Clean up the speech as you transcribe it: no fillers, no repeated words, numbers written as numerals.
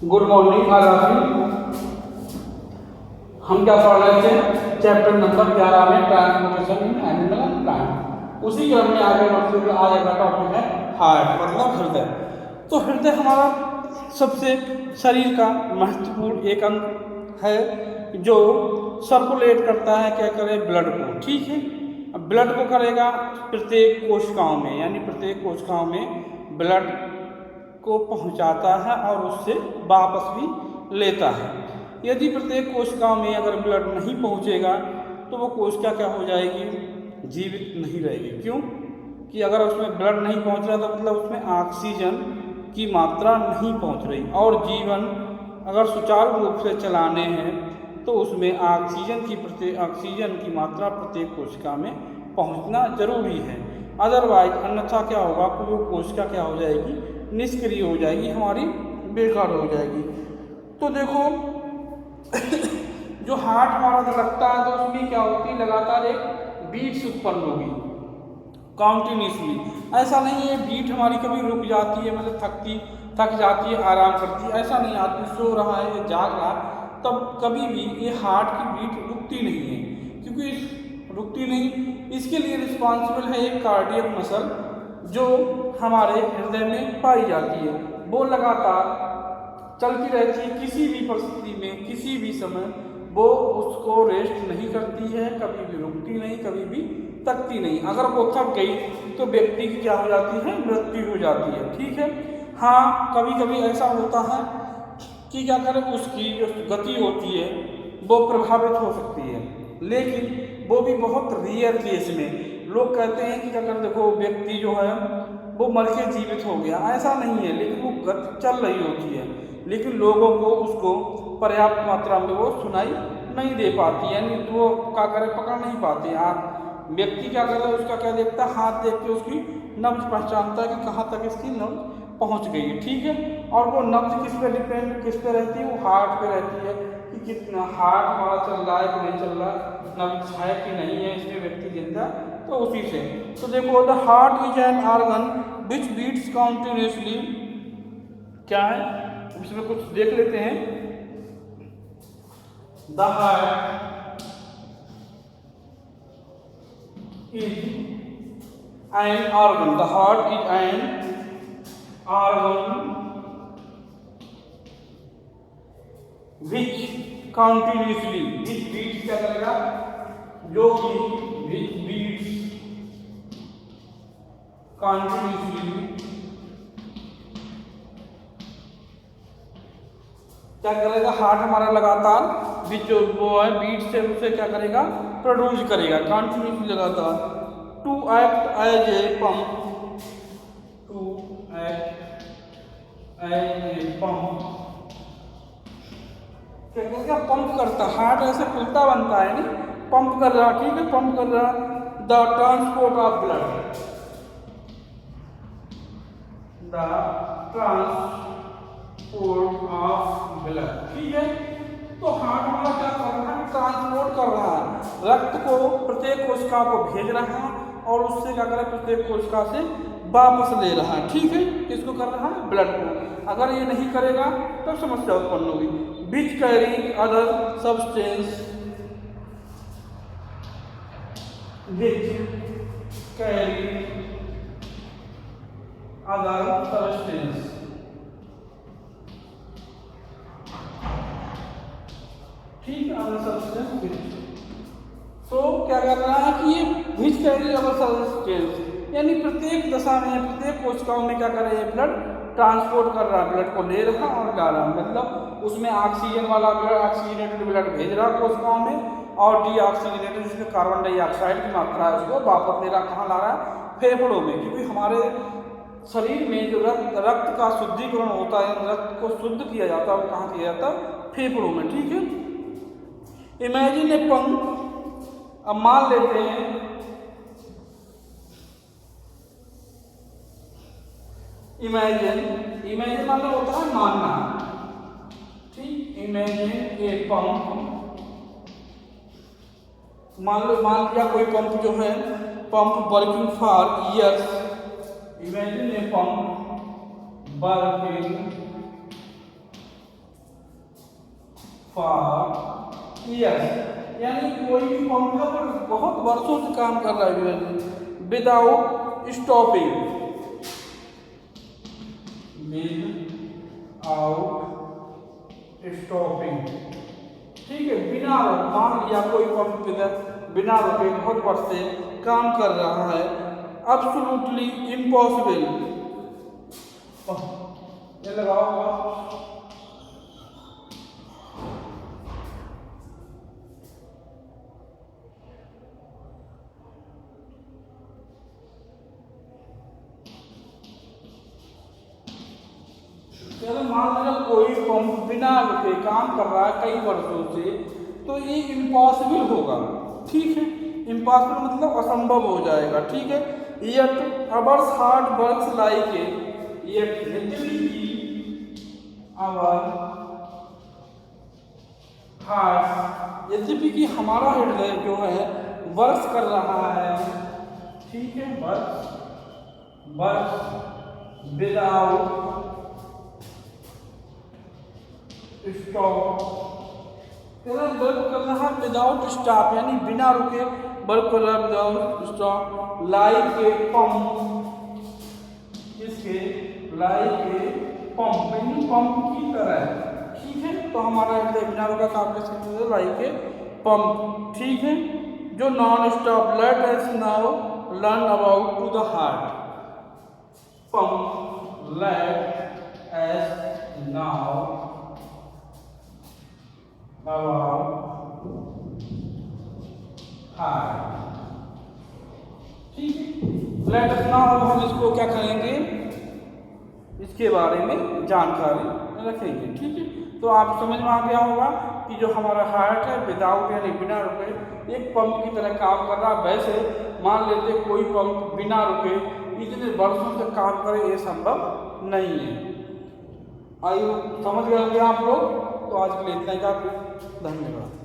Good morning. आज हम क्या पढ़ रहे थे? चैप्टर नंबर 11 में transportation in animal and plant. उसी क्रम में आगे बढ़ते हुए आज का टॉपिक है हार्ट, मतलब हृदय। तो हृदय हमारा सबसे शरीर का महत्वपूर्ण एक अंग है जो सर्कुलेट करता है, क्या करे, ब्लड को। ठीक है, अब ब्लड को करेगा प्रत्येक कोशिकाओं में, यानी प्रत्येक कोशिकाओं में ब्लड को पहुंचाता है और उससे वापस भी लेता है। यदि प्रत्येक कोशिका में अगर ब्लड नहीं पहुंचेगा तो वो कोशिका क्या हो जाएगी? जीवित नहीं रहेगी। क्यों? कि अगर उसमें ब्लड नहीं पहुंच रहा तो मतलब उसमें ऑक्सीजन की मात्रा नहीं पहुंच रही, और जीवन अगर सुचारू रूप से चलाने हैं तो उसमें ऑक्सीजन की मात्रा प्रत्येक कोशिका में पहुंचना जरूरी है। अदरवाइज अन्यथा क्या होगा कि वो कोशिका क्या हो जाएगी? निष्क्रिय हो जाएगी, हमारी बेकार हो जाएगी। तो देखो जो हार्ट हमारा धड़कता है तो उसमें क्या होती है? लगातार एक बीट्स उत्पन्न होगी कॉन्टिन्यूसली। ऐसा नहीं है बीट हमारी कभी रुक जाती है, मतलब थक जाती है, आराम करती है, ऐसा नहीं। आदमी सो रहा है या जाग रहा है तब कभी भी ये हार्ट की बीट रुकती नहीं है, क्योंकि रुकती नहीं। इसके लिए रिस्पॉन्सिबल है एक कार्डियक मसल जो हमारे हृदय में पाई जाती है। वो लगातार चलती रहती है, किसी भी परिस्थिति में, किसी भी समय वो उसको रेस्ट नहीं करती है, कभी भी रुकती नहीं, कभी भी थकती नहीं। अगर वो थक गई तो व्यक्ति की क्या हो जाती है? मृत्यु हो जाती है। ठीक है, हाँ, कभी कभी ऐसा होता है कि क्या करें, उसकी जो गति होती है वो प्रभावित हो सकती है, लेकिन वो भी बहुत रेयर केस में। लोग कहते हैं कि क्या करें, देखो व्यक्ति जो है वो मर के जीवित हो गया, ऐसा नहीं है, लेकिन वो गति चल रही होती है, लेकिन लोगों को उसको पर्याप्त मात्रा में वो सुनाई नहीं दे पाती, यानी वो क्या करे, पकड़ नहीं पाते। हाथ व्यक्ति क्या करे, उसका क्या देखता है? हाथ देख के उसकी नब्ज पहचानता है कि कहाँ तक इसकी नब्ज पहुँच गई है। ठीक है, और वो नब्ज किस पे डिपेंड, किस पे रहती है? वो हार्ट पे रहती है कि कितना हार्ट हमारा चल रहा है कि नहीं चल रहा, नब्ज है कि नहीं है, इसमें व्यक्ति गिनता है। तो उसी से तो देखो, the heart is an organ which beats continuously. क्या है इसमें, कुछ देख लेते हैं। The heart is an organ, the heart is an organ which continuously, which beats क्या करेगा? जो कि विच बीट्स कॉन्टिन्यूसली क्या करेगा? हार्ट हमारा लगातार बीच जो वो है बीट से उसे क्या करेगा? प्रोड्यूस करेगा कंटिन्यूसली, लगातार। To act as a pump, to act as a pump, क्या करेगा? पंप करता। हार्ट ऐसे खुलता बनता है, नहीं पंप कर रहा। ठीक है, पंप कर रहा। The transport of blood, the transport of blood. ठीक है, तो हार्ट हमारा क्या कर रहा है? ट्रांसपोर्ट कर रहा है, रक्त को प्रत्येक कोशिका को भेज रहा है और उससे क्या कर रहा है? प्रत्येक कोशिका से वापस ले रहा है। ठीक है, इसको कर रहा है ब्लड को। अगर ये नहीं करेगा तब समस्या उत्पन्न होगी। Which carry other substance, which carry other substance, ठीक है, अदर सब्सटेंस विच। तो क्या कर रहा है कि ये विच कैरी अदर सब्सटेंस, यानी प्रत्येक दशा में, प्रत्येक कोशिकाओं में क्या कर रहा है? ब्लड ट्रांसपोर्ट कर रहा है, ब्लड को ले रहा और ला रहा, मतलब उसमें ऑक्सीजन वाला ब्लड, ऑक्सीजनेटेड ब्लड भेज रहा कोशिकाओं में, और डीऑक्सीजनेटेड जिसमें कार्बन डाइऑक्साइड की मात्रा है उसको वापस ले रहा। कहाँ ला रहा है? फेफड़ों में, क्योंकि हमारे शरीर में जो रक्त का शुद्धिकरण होता है, रक्त को शुद्ध किया जाता है, वो कहाँ किया जाता है? फेफड़ों में। ठीक है, इमेजिन ए पंप। अब मान लेते हैं इमेजिन मतलब होता है मानना। ठीक, इमेजिन ए पंप, मान लिया कोई पंप जो है, pump working for years. Imagine a pump working for years, यानी कोई भी पंप है पर बहुत वर्षों से काम कर रहा है विदाउट स्टॉपिंग, विदाउट स्टॉपिंग, ठीक है, बिना मान लिया कोई पंप बिना रुके बहुत वर्ष से काम कर रहा है, एब्सोल्युटली इम्पॉसिबल, ये लगाओ चलो मान लीजिए कोई पंप बिना रुके काम कर रहा है कई वर्षों से, तो ये इम्पॉसिबल होगा, ठीक है, इम्पॉसिबल मतलब असंभव हो जाएगा, ठीक है। Yet ours hard works like yet our heart, यद्यपि कि हमारा हृदय जो है वर्क्स कर रहा है, ठीक है, वर्क्स विदाउट स्टॉप, वर्क कर रहा है विदाउट स्टॉप, यानी बिना रुके वर्क कर रहा है without stop, like a pump, इसके लाइक ए पंप, यानी पंप की तरह, ठीक है। तो हमारा हृदय बिना रुका काम कर सकते हैं लाइक ए पंप, ठीक है, जो non stop. Let us now learn about to the heart pump, let us now ठीक है, लेट अस नाउ हम इसको क्या करेंगे, इसके बारे में जानकारी रखेंगे, ठीक है। तो आप समझ में आ गया होगा कि जो हमारा हार्ट है विदाउट यानी बिना रुके एक पंप की तरह काम कर रहा है। वैसे मान लेते कोई पंप बिना रुके इतने वर्षों से काम करे, ये संभव नहीं है। आइए समझ गए होंगे आप लोग। तो आज के लिए इतना ही काफी, धन्यवाद।